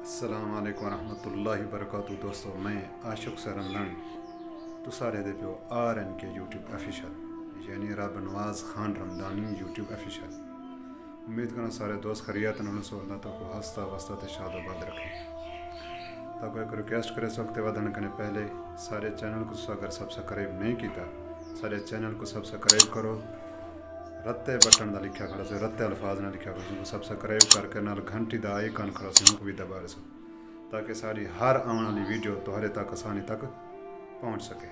अस्सलाम वालेकुम रहमतुल्लाहि वबरकातुहू। दोस्तों, मैं आशिक सरमलानी तो सारे दे पियो RNK यूट्यूब ऑफिशियल यानी रब नवाज खान रमदानी यूट्यूब ऑफिशियल। उम्मीद करना सारे दोस्त खैरियत अल्लाह तो को हंसता वस्ता ते शादोबाद रखे। तो एक रिक्वेस्ट करे इस वक्त वधन करने पहले सारे चैनल को अगर सब्सक्राइब नहीं किया सारे चैनल को सब्सक्राइब करो। रत्ते बटन का लिखा खड़ा से रत्ते अल्फाज ना लिखा खड़ा उसको सब्सक्राइब करके नाल घंटी का आइकन खड़ा से उनको भी दबा सो ताकि सारी हर आने वाली वीडियो तुम्हारे तक आसानी तक पहुंच सके।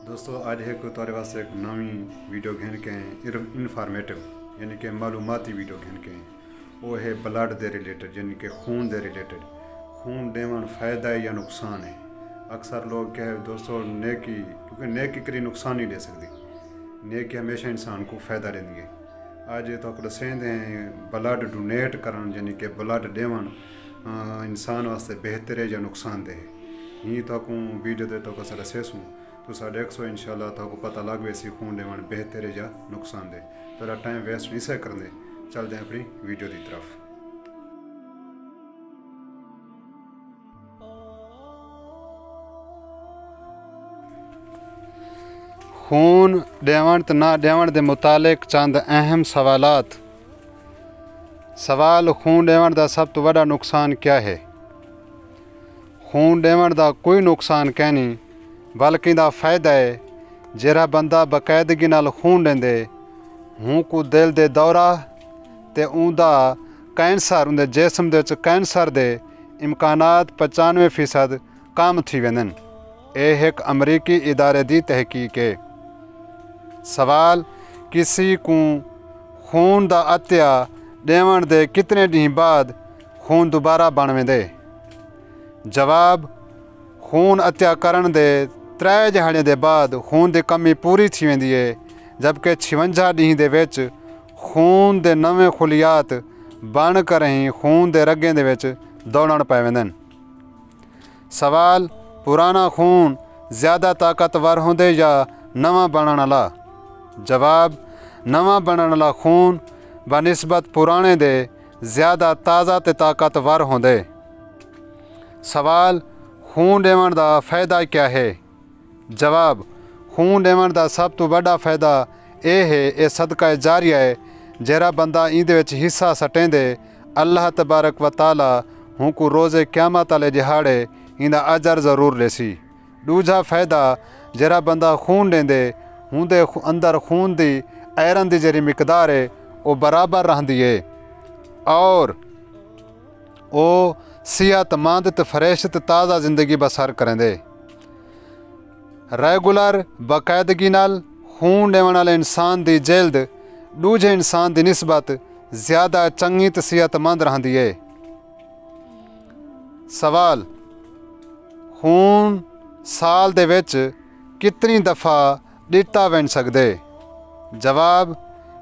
दोस्तों, आज एक तुम्हारे वास्ते एक नवी वीडियो घेन के इनफॉर्मेटिव यानी कि मालूमाती वीडियो घेन के वो है ब्लड के रिलेटेड यानी कि खून के रिलेटेड। खून देवन फ़ायदा है या नुकसान है। अक्सर लोग क्या है दोस्तों, नेकी क्योंकि नेकी करी नुकसान नहीं ले सकती, नेकी हमेशा इंसान को फ़ायदा देंदी है। आज तो दसेंदे ब्लड डोनेट करन यानी कि ब्लड देवन इंसान वास्ते बेहतर है या नुकसानदेह है। ही तो वीडियो दे तो दसेसूँ तो साढ़े 100 इंशाल्लाह तो पता लग वैसी खून देवन बेहतर है या नुकसानदेह। तो टाइम वेस्ट नहीं से करते, चलते हैं अपनी वीडियो की तरफ। खून देवण तो ना देवण के मुतालिक चंद अहम सवाल खून देवण का सब तो बड़ा नुकसान क्या है। खून देवण का कोई नुकसान कहनी बल्कि दा फायदा है। जेरा बंदा बाकायदगी नाल खून देंदे हूँ को दिल दे दौरा ते उनका कैंसर उनके जिसम दे विच कैंसर दे इम्कानात 95% कम थी वेंदन। यह एक अमरीकी इदारे की तहकीक है। सवाल किसी को खून का अत्या देवन दे कितने ढीं बाद खून दोबारा बन वेंदे। जवाब खून अत्या करन दे 3 दिहाड़ियों के बाद खून की कमी पूरी थी वेंदी है, जबकि 56 ढीं दे विच खून के नवे खुलियात बन कर ही खून के रगे दे विच दौड़न पै वेंदन। सवाल पुराना खून ज़्यादा ताकतवर होंदे या नवा बनण वाला। जवाब नवा बनण वाला खून बनिस्बत पुराने दे ज़्यादा ताज़ा ते ताकतवर होंदे। सवाल खून देवन का फ़ायदा क्या है। जवाब खून देवन का सब तो बड़ा फ़ायदा यह है ये सदका जारिया है। जेरा बंदा इंदे विच हिस्सा सटेंदे अल्लाह तबारक व तआला हूँ को रोज़े क़यामत वाले दिहाड़े इंदा अजर ज़रूर लेसी। दूजा फ़ायदा जेरा बंदा खून देंदे उनके अंदर खून की आयरन की जी मिकदार है वो बराबर रही है और वो सेहतमंद तो फ्रेश तो ताज़ा जिंदगी बसर करेंदे। रेगुलर बाकायदगी नाल खून देवन वाले इंसान की जल्द दूजे इंसान की निस्बत ज़्यादा चंगी तो सेहतमंद रही है। सवाल खून साल दे विच कितनी दफ़ा दिता वन सकदे। जवाब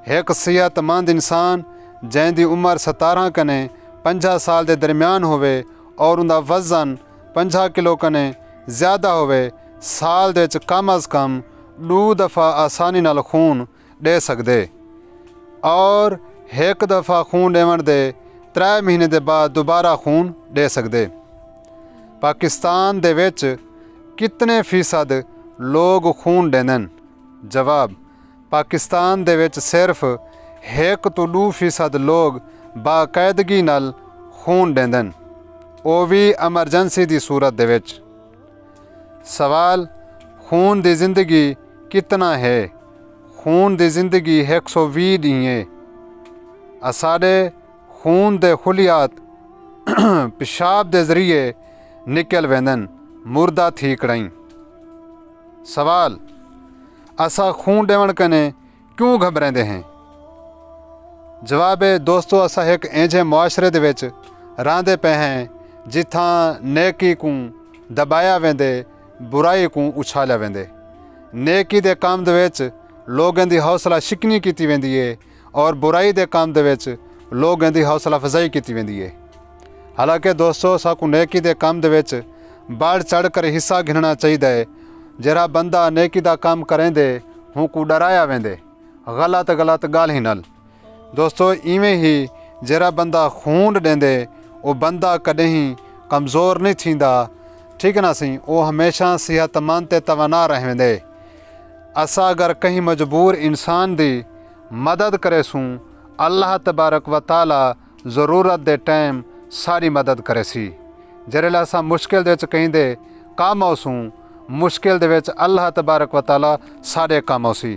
एक सेहतमंद इंसान जिंदी उम्र 17 कने 50 साल के दरम्यान होवे और उनका वज़न 50 किलो कने ज़्यादा होवे साल दे कम अज़ कम 2 दफ़ा आसानी नाल खून दे सकदे और 1 दफ़ा खून देवन दे 3 महीने के बाद दोबारा खून दे सकदे। पाकिस्तान दे विच कितने फ़ीसद लोग खून देंदन। जवाब पाकिस्तान दे विच सिर्फ 1 तो 2% लोग बाकायदगी नाल खून देंदन, वो भी एमरजेंसी की सूरत दे विच। सवाल खून की जिंदगी कितना है। खून की जिंदगी 120 ढीं है। साढ़े खून के खुलियात पेशाब के जरिए निकल वेंदन मुर्दा थी कड़ाई। सवाल असा खून देवन कने क्यों घबराते हैं। जवाब है दोस्तों, असा एक ऐसे मुआशरे दे विच रहंदे पे हैं जिथा नेकी को दबाया वेंदे बुराई को उछालिया वेंदे। नेकी दे काम दे विच लोगों की हौसला शिकनी की वेंदी है और बुराई दे काम दे विच लोगों की हौसला अफजाई की वेंदी है। हालांकि दोस्तों, साकू नेकी दे काम दे विच बढ़ चढ़ कर हिस्सा गिनना चाहिए। जरा बंदा नेकी का काम करेंदे हूँ को डराया वेंदे गलत गाल ही नल। दोस्तों, इवें ही जरा बंदा खून देंदे वो बंदा कॾहिं कमज़ोर नहीं थींदा, ठीक है ना सी, वो हमेशा सेहतमंद ते तवाना रहंदे। असां अगर कहीं मजबूर इंसान दी मदद करेसूँ, अल्लाह तबारक व ताला ज़रूरत दे टाइम सारी मदद करेसी। जरेले असां मुश्किल दे विच कहीं दे कम आसूँ, मुश्किल दे विच अल्लाह तबारक व ताला सारे कम आसी।